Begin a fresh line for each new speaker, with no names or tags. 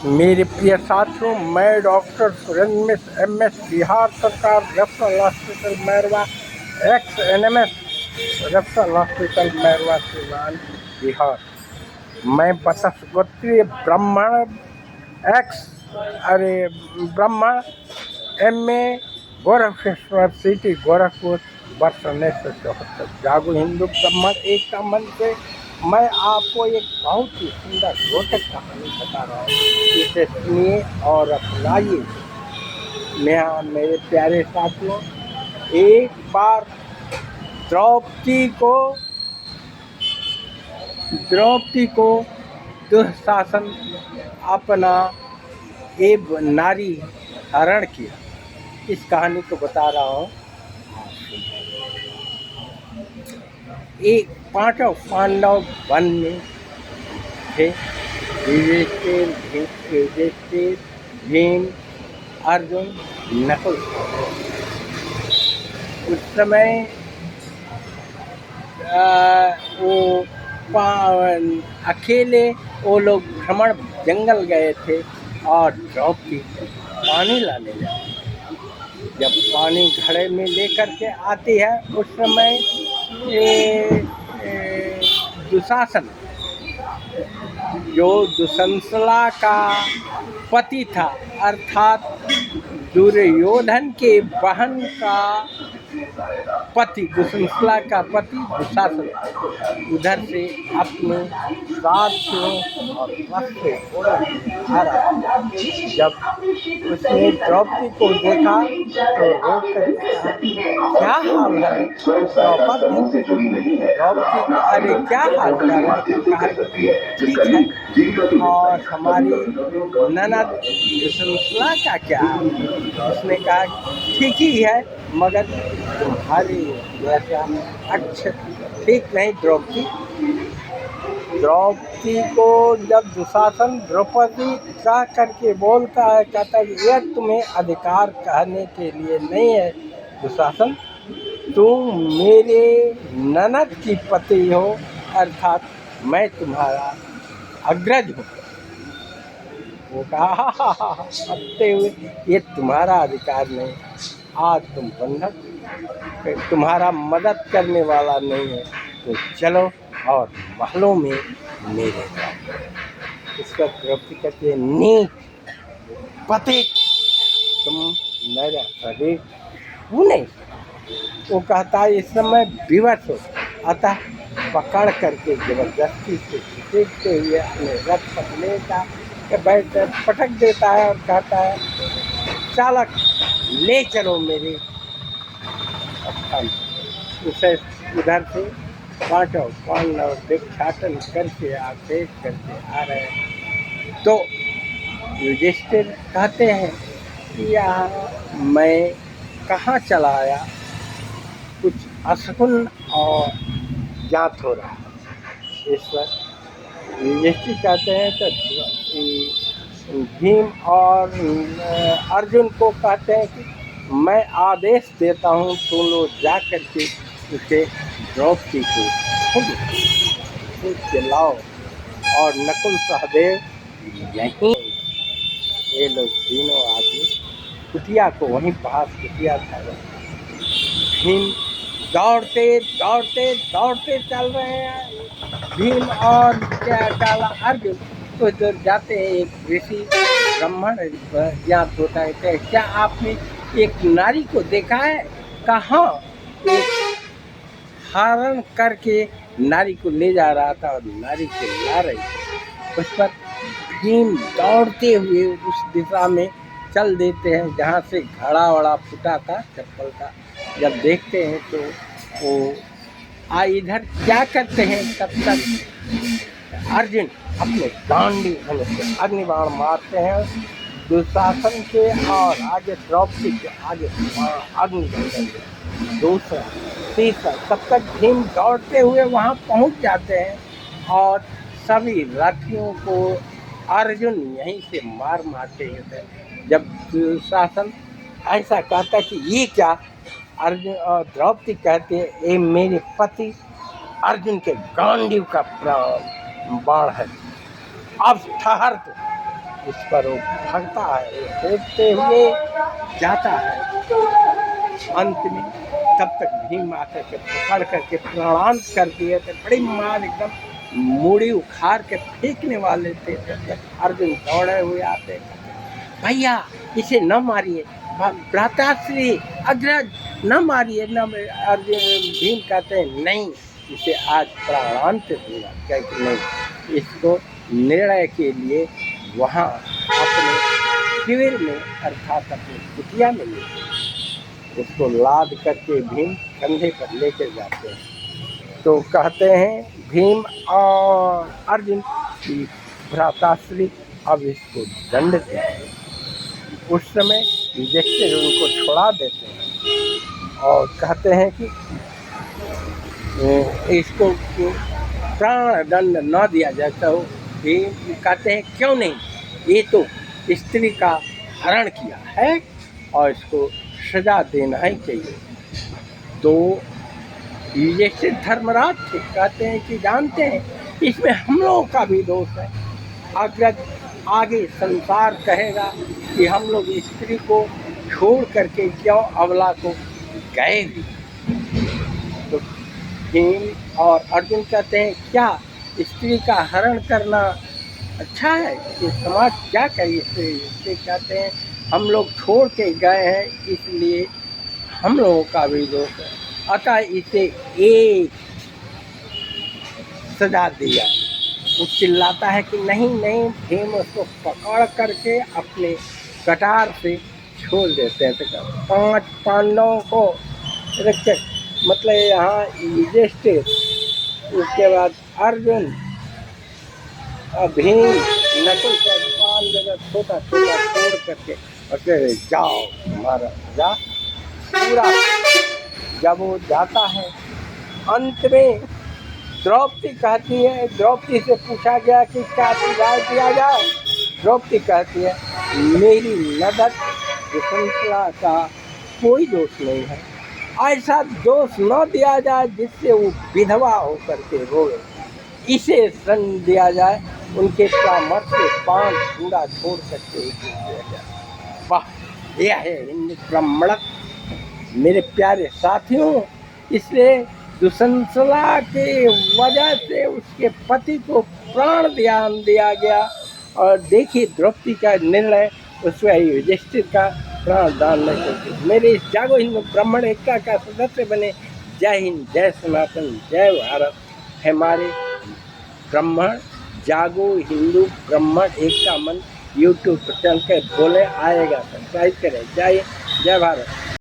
मेरे प्रिय साथियों, मैं डॉक्टर सुरेंद्र मिश्र MS, बिहार सरकार referral hospital Mairwa, x NMS referral hospital Mairwa Siwan Bihar. मैं बतस गोत्रीय ब्राह्मण ब्राह्मण MA गोरखेश्वर सिटी गोरखपुर वर्ष 1974। जागो हिंदू ब्राह्मण एकता मन से मैं आपको एक बहुत ही सुंदर रोचक कहानी बता रहा हूँ। इसे सुनिए और अपनाइए। मेरे प्यारे साथियों, एक बार द्रौपदी को दुशासन अपना एक नारी हरण किया। इस कहानी को बता रहा हूँ। एक पांचों पांडव वन में थे। युधिष्ठिर, भीम, अर्जुन, नकुल। उस समय अकेले वो लोग भ्रमण जंगल गए थे और द्रौपदी पानी लाने गए। जब पानी घड़े में लेकर के आती है, उस समय दुशासन, जो दुशंसला का पति था, अर्थात दुर्योधन के बहन का पति, दुशंसला का पति दुशासन, उधर से अपने साथियों और से आ रहा। जब उसने द्रौपदी को देखा तो रोक कर क्या हाल है द्रौपदी? अरे क्या हाल है? ठीक है। और हमारी ननद दुशंसला का क्या हाल? उसने कहा ठीक ही है, मगर तुम्हारी जैसा अच्छा ठीक नहीं। द्रौपदी को जब दुशासन द्रौपदी कह करके बोलता है, कहता है कि यह तुम्हें अधिकार कहने के लिए नहीं है दुशासन, तुम मेरे ननद की पति हो, अर्थात मैं तुम्हारा अग्रज हूँ। वो कहा हंसते हुए, ये तुम्हारा अधिकार नहीं, आज तुम बंधक, तुम्हारा मदद करने वाला नहीं है, तो चलो और महलों में मेरे जाओ। इसका द्रौपदी कहती है, नीच पतित, तुम मेरा शरीर छू नहीं। वो कहता है इस समय विवश हो, अतः पकड़ करके जबरदस्ती से खींचते हुए अपने रथ पर लेता बैठ पटक देता है और कहता है, चालक ले चलो मेरे स्थान। उसे उधर से पांचों पांडव भिक्षाटन करके आदेश करके आ रहे हैं। तो युधिष्ठिर कहते हैं कि यहाँ मैं कहाँ चला आया, कुछ अशकुन और ज्ञात हो रहा है। ईश्वर युधिष्ठिर कहते हैं तो भीम और अर्जुन को कहते हैं कि मैं आदेश देता हूँ, तुम लोग जा करके उसे द्रौपदी को खुद लाओ। और नकुल सहदेव यहीं, ये लोग तीनों आदमी कुटिया को वहीं पास कुटिया था। भीम दौड़ते दौड़ते दौड़ते चल रहे हैं। भीम और क्या डाला अर्जुन तो इधर जाते हैं। एक ऋषि ब्राह्मण ज्ञात होता है, कि क्या आपने एक नारी को देखा है? कहाँ? एक हरण करके नारी को ले जा रहा था और नारी को ला रही थी। उस पर भीम दौड़ते हुए उस दिशा में चल देते हैं जहाँ से घड़ा वड़ा फूटा था, चप्पल का। जब देखते हैं तो वो इधर क्या करते हैं, तब तक अर्जुन अपने गांडी से अग्निबाण मारते हैं दुशासन के और आगे द्रौपदी के आगे अग्नि। दूसरा तीसरा, तब तक भीम दौड़ते हुए वहाँ पहुँच जाते हैं और सभी रथियों को अर्जुन यहीं से मारते हैं। जब दुशासन ऐसा कहता कि ये क्या, अर्जुन और द्रौपदी कहते हैं, ये मेरे पति अर्जुन के गांडीव का बाण है, अब ठहर। इस पर वो भागता है, फेंकते हुए जाता है। अंत में तब तक भीम आकर के पकड़ करके प्राणांत कर दिए थे। बड़ी मार एकदम मूड़ी उखाड़ के फेंकने वाले थे। तब तक अर्जुन दौड़े हुए आते, भैया इसे न मारिए, भ्राताश्री अग्रज न मारिए, न। अर्जुन भीम कहते हैं नहीं, इसे आज प्राणांत दूंगा, क्योंकि नहीं, इसको निर्णय के लिए वहाँ अपने शिविर में अर्थात अपनी कुटिया में ले उसको लाद करके भीम कंधे पर लेकर जाते हैं। तो कहते हैं भीम और अर्जुन की भ्राताश्री अब इसको दंड देते हैं। उस समय युधिष्ठिर उनको छुड़ा देते हैं और कहते हैं कि इसको प्राण दंड न दिया जाता हो। भीम कहते हैं क्यों नहीं, ये तो स्त्री का हरण किया है और इसको सजा देना ही चाहिए। तो युधिष्ठिर धर्मराज थे, कहते हैं कि जानते हैं इसमें हम लोगों का भी दोष है। अगर आगे संसार कहेगा कि हम लोग स्त्री को छोड़ करके क्यों अबला को गए भी। तो भीम और अर्जुन कहते हैं क्या स्त्री का हरण करना अच्छा है, कि समाज क्या कहे इससे। कहते हैं हम लोग छोड़ के गए हैं, इसलिए हम लोगों का भी दोष है, अतः इसे एक सजा दिया। वो चिल्लाता है कि नहीं नहीं। भीम उसको पकड़ करके अपने कटार से छोड़ देते हैं। तो 5 पांडवों को रखे, मतलब यहाँ युधिष्ठिर, उसके बाद अर्जुन, भीम, नकुल का 5 जगह छोटा छोटा तोड़ करके और फिर जाओ तुम्हारा जा पूरा। जब वो जाता है अंत में द्रौपदी कहती है, द्रौपदी से पूछा गया कि क्या सुझाव दिया जाए। द्रौपदी कहती है मेरी नदक दुश्मनता का कोई दोष नहीं है, ऐसा दोष न दिया जाए जिससे वो विधवा होकर के रोए, इसे दंड दिया जाए, उनके सामर्थ्य से 5 पूरा छोड़ करके दिया जाए। वाह, यह है हिंदू ब्राह्मण मेरे प्यारे साथियों। इसलिए दुश्मनता के वजह से उसके पति को प्राण ध्यान दिया गया। और देखिए द्रौपदी का निर्णय, उसमें युधिष्ठिर का प्राण दान नहीं करके मेरे इस जागो हिंदू ब्राह्मण एकता का सदस्य बने। जय हिंद, जय सनातन, जय भारत। हमारे ब्राह्मण जागो हिंदू ब्राह्मण एकता मंच यूट्यूब पर चल कर बोले आएगा, सब्सक्राइब करें। जय भारत।